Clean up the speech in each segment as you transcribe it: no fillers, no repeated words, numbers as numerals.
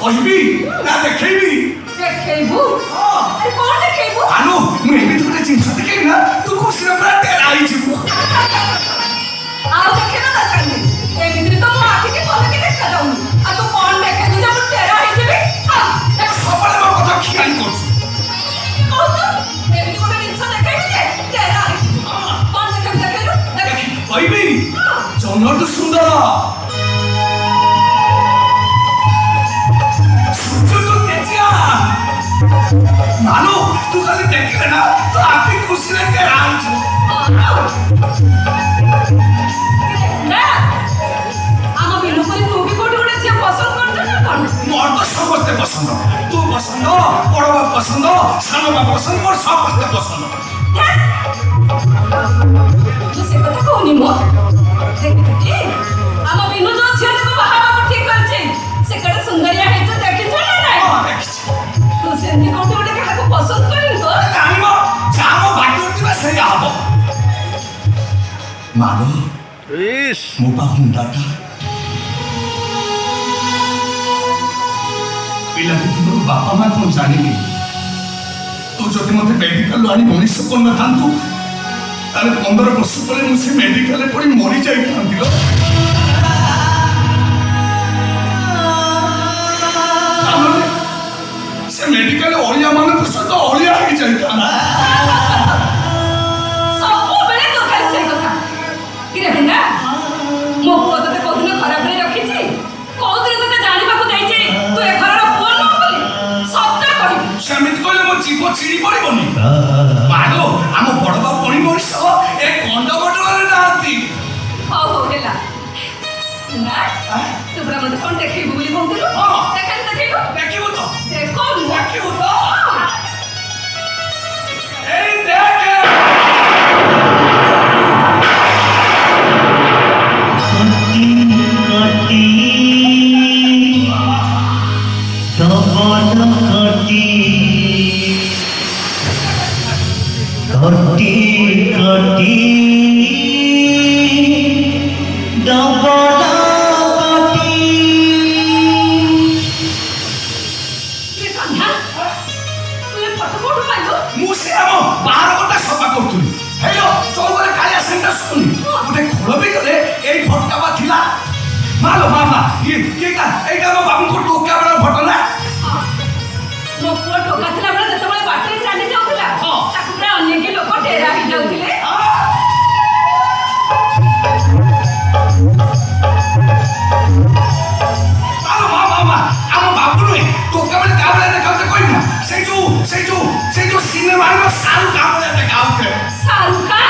କହିବି ନା ଦେଖେଇବି? ଦେଖେଇବୁ? ଆରେ କଣ ଦେଖେଇବୁ? ଆଲୋ ମୁଁ ଏମିତି ଗୋଟେ ଜିନିଷ ଦେଖେଇବି ନା ତୁ ଖୁସିରେ ପୁରା ଟେରା ହେଇଯିବୁ। ଆଉ ଦେଖେଇବା ଦରକାର ନାହିଁ। ଏମିତିରେ ତ ମୋ ଆଖିକି ଭଲକି ଦେଖାଯାଉନି। ଆଉ ତୁ କଣ ଦେଖେଇବୁ ଯେ ମୁଁ ଟେରା ହେଇଯିବି? ସବୁବେଳେ ମୋ କଥା ଖିଆଲି କରୁଛୁ। କହୁଛୁ ଏମିତି ଗୋଟେ ଜିନିଷ ଦେଖେଇବି ଯେ ଟେରା ହେଇଯିବୁ। କଣ ଦେଖେଇବୁ ଦେଖେଇଲୁ? କହିବି ଜହ୍ନଠୁ ସୁନ୍ଦର मानो तू खाली देख लेना तो आपकी खुशी में क्या राज ना आम बिनु पर तू भी कोठी उड़े जे पसंद करछ ना कोन मोर तो समस्त पसंद तू पसंद बड़बा पसंद सानबा पसंद मोर समस्त पसंद तू से कथा कोनी मो देख की आम बिनु जो छे को बाहा को ठीक करछे से कड़े सुंदरिया है जो देखि छ ना नहीं हां देखि तू से नि कोठी उड़े का पसंद करी तो जानिबो जामो भाग्यवती से आबो मानो इस मो बाहुंडाटा पिला दिनो बापा मां को जानिबी तू जति मते मेडिकल आनी मनीष को न थांतु तारे 15 वर्ष परे मुसे मेडिकल पड़ी मरी जाई थांतिलो से मेडिकल ओलिया माने तो सत ओलिया ही जाई था सब बेले तो खाली से कथा किरे हंडा मो पुओ तते कोदिन खराब रे रखी छी कोदिन तते जानिबा को जाई छी तू ए घरर पुओ न बोली सबटा कहि समित कोले मो जीव छिड़ी पड़िबनी मानो हम बड़बा पणी मनीष ए कंड बटले नाती हो हेला ना तू बड़ा मते कोन देखै बुली कोंतिलो देखै देखैलो देखिबो तो देखो देखिबो तो ए देख ये कान्हा तू ये फटो कोठु पाइलो मुसे हम 12 घंटा सफा करथुनी हेलो चौबरे कालिया सेंटर सुनी उठे खोलबे गले एई फटकाबा थिला मालो मामा ये का एटा मो बाबू को टोका बड़ा फटना मो पुओ टोका थिला बळे जतबळे बाटरे चाली जाउथिला ताकु पुरा अन्य के लोक टेरा ही जाउथिले मालो मामा हम बाबू नु टोका बळे का बळे देखाउते कोइ ना से जो सिनेमा रो सारू का बळे देखाउते सारू का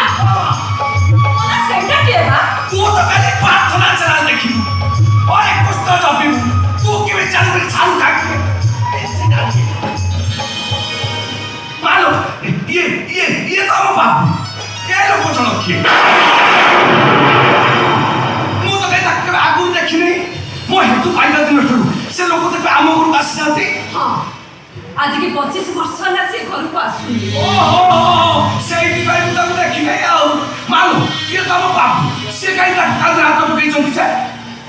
ओला सेटा के बा तू तो खाली प्रार्थना चला देखी और एक पुस्तक जपी तू के विचार में सारू का मालो ये तो हम बाबू ये लोग जन किए मु तो कहीं तक आगु देखी नहीं मो हेतु पाइला दिन ठुरु से लोग तो आम घर आसी जाती हां आज के 25 वर्ष ना से घर को आसुनी ओहो सेठी भाई तो देखी नहीं आओ मालो ये तो हम बाबू से कहीं तक काल रात को कहीं चंदी छे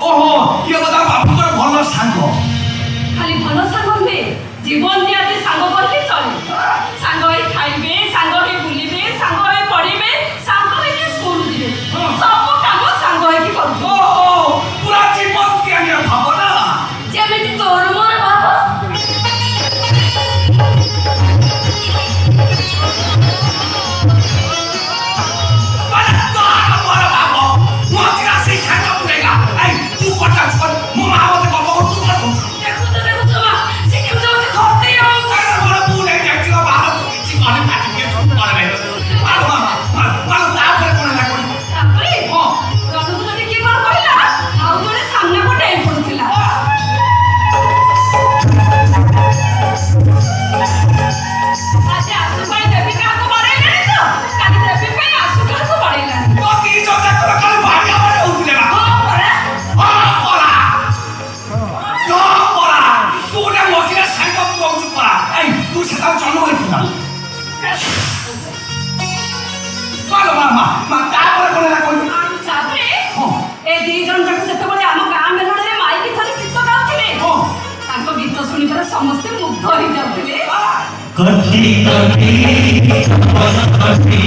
ओहो ये बता बाबू को भलो सांग खाली भलो सांग ने जीवन दियाते सांग करले चले सांग होई खाइबे सांग होई बुलिबे सांग होई पढिबे सांग होई के स्कूल जिबे सब काम सांग होई की करबो ओहो पूरा जीवन के आगे भावना जेमिति तोर मोर बाबा तू ଧରି ଯାଉଥିଲେ। कटी कटी मन कटी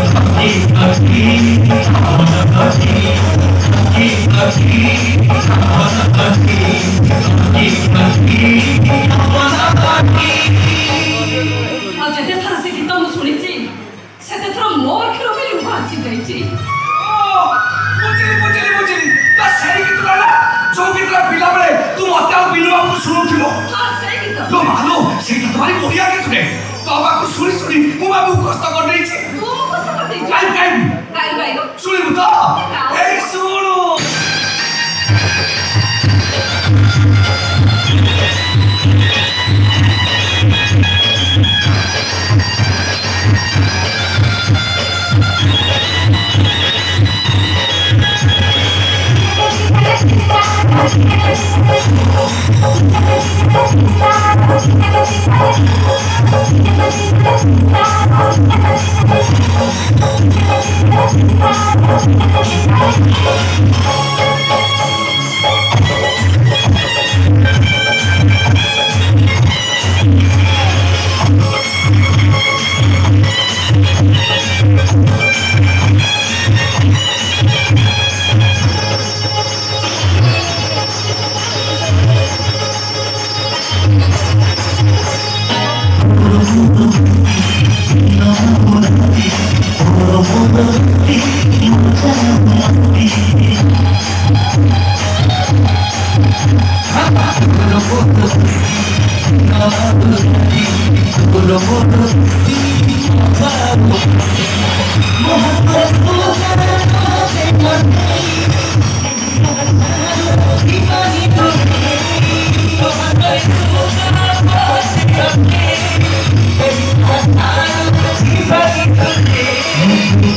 कटी कटी मन कटी कटी कटी मन कटी कटी कटी मन कटी ଆଉ ଯେତେ ଥର ସେ ଗୀତ ମୁଁ ଶୁଣିଛି ସେତେ ଥର ମୋ ଆଖିରୁ ବି ଲୁହ ଆସିଯାଇଛି। ବୁଝିଲି ତା ସେଇ ଗୀତଟା ନା ଯୋଉ ଗୀତଟା ପିଲାବେଳେ ତୁ ମତେ ଆଉ ବିନୁ ବାବୁକୁ ଶୁଣୁଥିଲ। ହଁ ସେଇ ଗୀତ। ଲୋ ମାଲୋ ସେଇଟା ତ ଭାରି ବଢିଆ ଗୀତଟେ ତୋ ବାବାକୁ ଶୁଣି ମୁଁ ବାବୁକୁ କଷ୍ଟ କରିଦେଇଛି। ତୁ ମୋ କଷ୍ଟ କରିଦେଇଛୁ। ଗାଇବୁ ଗାଇଲୁ ଶୁଣିବୁ ତ ଏଇ ଶୁଣୁ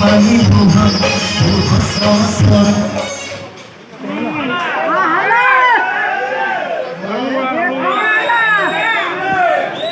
Pani buha, buha sama